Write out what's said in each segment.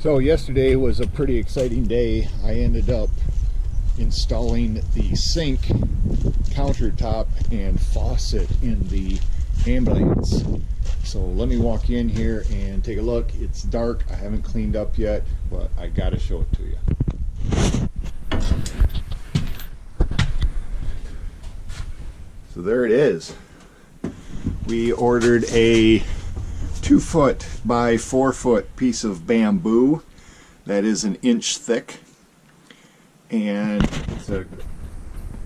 So yesterday was a pretty exciting day. I ended up installing the sink, countertop, and faucet in the ambulance. So let me walk in here and take a look. It's dark. I haven't cleaned up yet, but I gotta show it to you. So there it is. We ordered a 2-foot by 4-foot piece of bamboo that is an inch thick, and it's a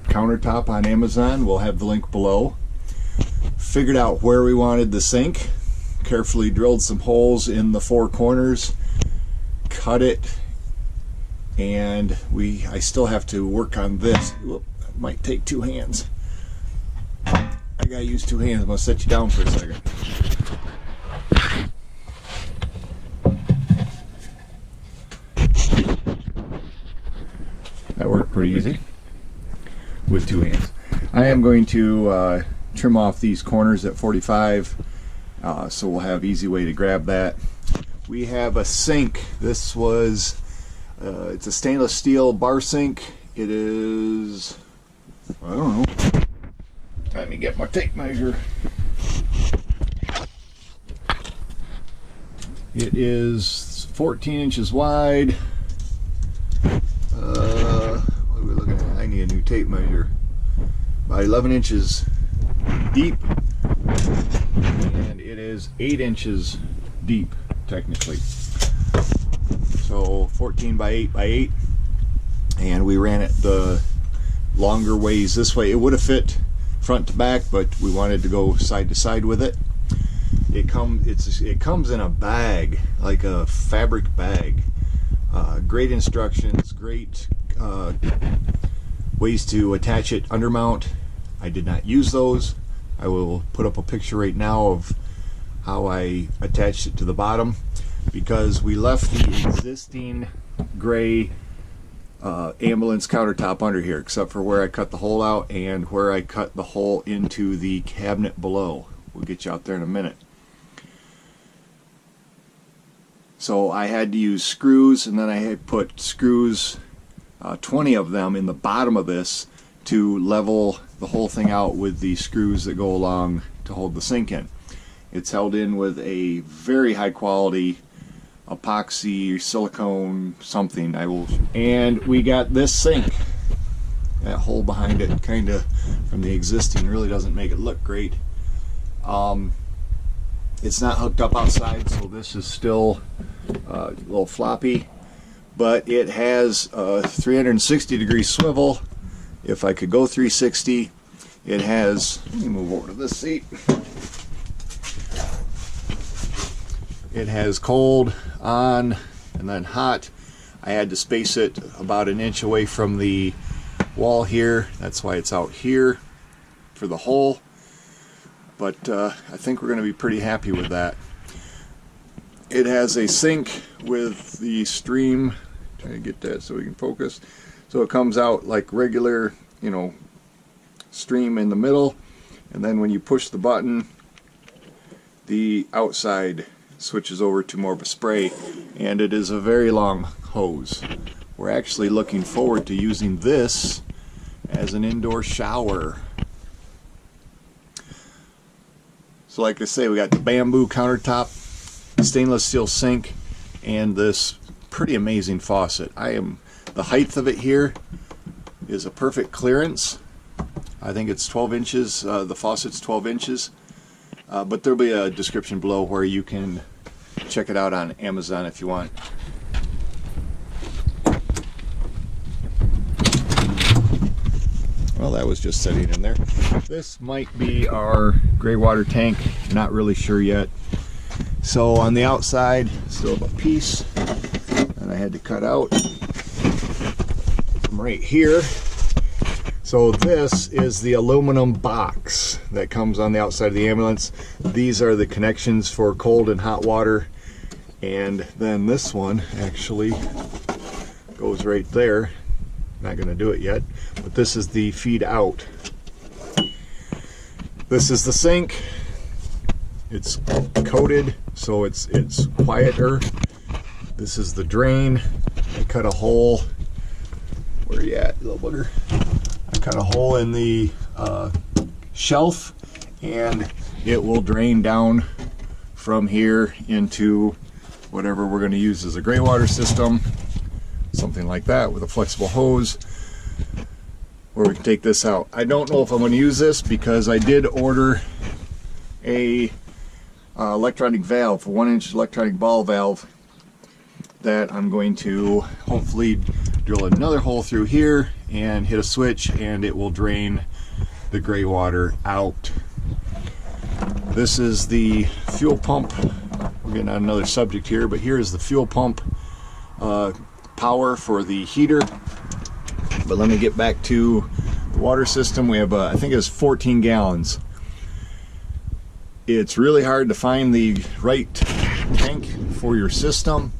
countertop on Amazon. We'll have the link below. Figured out where we wanted the sink, carefully drilled some holes in the 4 corners, cut it, and I still have to work on this. Whoop, that might take 2 hands. I gotta use 2 hands. I'm gonna set you down for a second. That worked pretty easy with 2 hands. I am going to trim off these corners at 45, so we'll have easy way to grab that. We have a sink. This was it's a stainless steel bar sink. It is, I don't know, let me get my tape measure. It is 14 inches wide. What are we looking at? I need a new tape measure. About 11 inches deep, and it is 8 inches deep technically. So 14 by 8 by 8, and we ran it the longer ways this way. It would have fit front to back, but we wanted to go side to side with it. It comes in a bag, like a fabric bag. Great instructions, great ways to attach it, undermount. I did not use those. I will put up a picture right now of how I attached it to the bottom, because we left the existing gray ambulance countertop under here, except for where I cut the hole out and where I cut the hole into the cabinet below. We'll get you out there in a minute. So I had to use screws, and then I had put screws, 20 of them, in the bottom of this to level the whole thing out with the screws that go along to hold the sink in. It's held in with a very high quality epoxy, silicone, something. And we got this sink. That hole behind it, kind of from the existing, really doesn't make it look great. It's not hooked up outside, so this is still a little floppy, but it has a 360-degree swivel. If I could go 360, it has, let me move over to this seat. It has cold, on, and then hot. I had to space it about 1 inch away from the wall here. That's why it's out here for the hole. But I think we're going to be pretty happy with that. It has a sink with the stream. Trying to get that so we can focus. So it comes out like regular, stream in the middle, and then when you push the button, the outside switches over to more of a spray, and it is a very long hose. We're actually looking forward to using this as an indoor shower. So like I say, we got the bamboo countertop, stainless steel sink, and this pretty amazing faucet. The height of it here is a perfect clearance. I think it's 12 inches. The faucet's 12 inches. But there'll be a description below where you can check it out on Amazon if you want. Well, that was just sitting in there. This might be our gray water tank, not really sure yet. So on the outside, still have a piece that I had to cut out from right here. So this is the aluminum box that comes on the outside of the ambulance. These are the connections for cold and hot water. And then this one actually goes right there. Not going to do it yet, but this is the feed out. This is the sink. It's coated, so it's quieter. This is the drain. I cut a hole. Where are you at, little booger? I cut a hole in the shelf, and it will drain down from here into whatever we're going to use as a gray water system, something like that, with a flexible hose, where we can take this out. I don't know if I'm going to use this because I did order a electronic valve, a 1-inch electronic ball valve, that I'm going to hopefully drill another hole through here and hit a switch, and it will drain the gray water out. This is the fuel pump. We're getting on another subject here, but here is the fuel pump power for the heater. But let me get back to the water system. We have I think it's 14 gallons. It's really hard to find the right tank for your system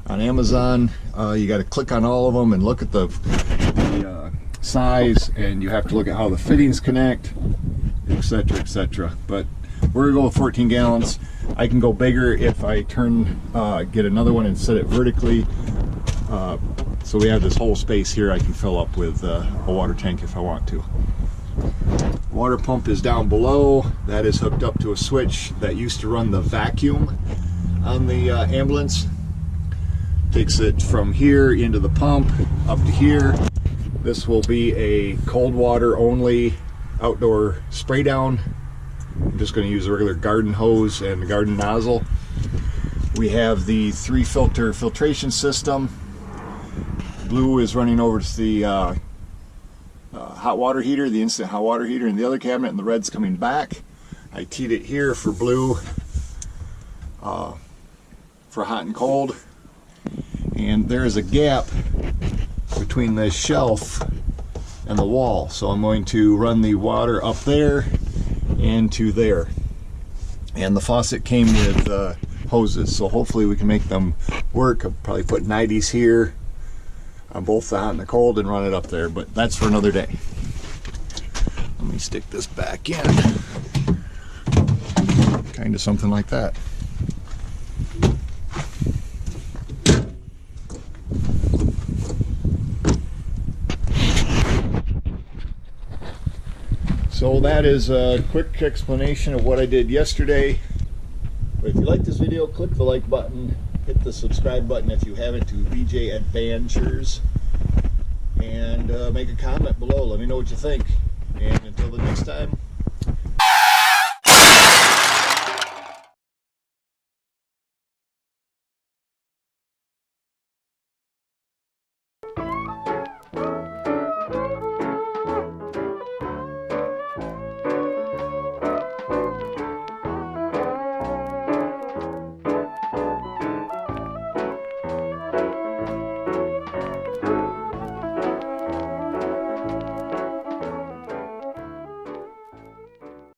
on Amazon. You got to click on all of them and look at the size, and you have to look at how the fittings connect, etc., etc. But we're gonna go with 14 gallons. I can go bigger if I get another one and set it vertically. So we have this whole space here I can fill up with a water tank if I want to. Water pump is down below. That is hooked up to a switch that used to run the vacuum on the ambulance. Takes it from here into the pump up to here. This will be a cold water only outdoor spray down. I'm just going to use a regular garden hose and a garden nozzle. We have the 3-filter filtration system. Blue is running over to the hot water heater, the instant hot water heater in the other cabinet, and the red's coming back. I teed it here for blue for hot and cold. And there is a gap between this shelf and the wall, so I'm going to run the water up there and to there. And the faucet came with hoses, so hopefully we can make them work. I'll probably put 90s here on both the hot and the cold and run it up there, but that's for another day. Let me stick this back in. Kind of something like that. So that is a quick explanation of what I did yesterday. But if you like this video, click the like button, hit the subscribe button if you haven't to BJ Adventures, and make a comment below. Let me know what you think. And until the next time,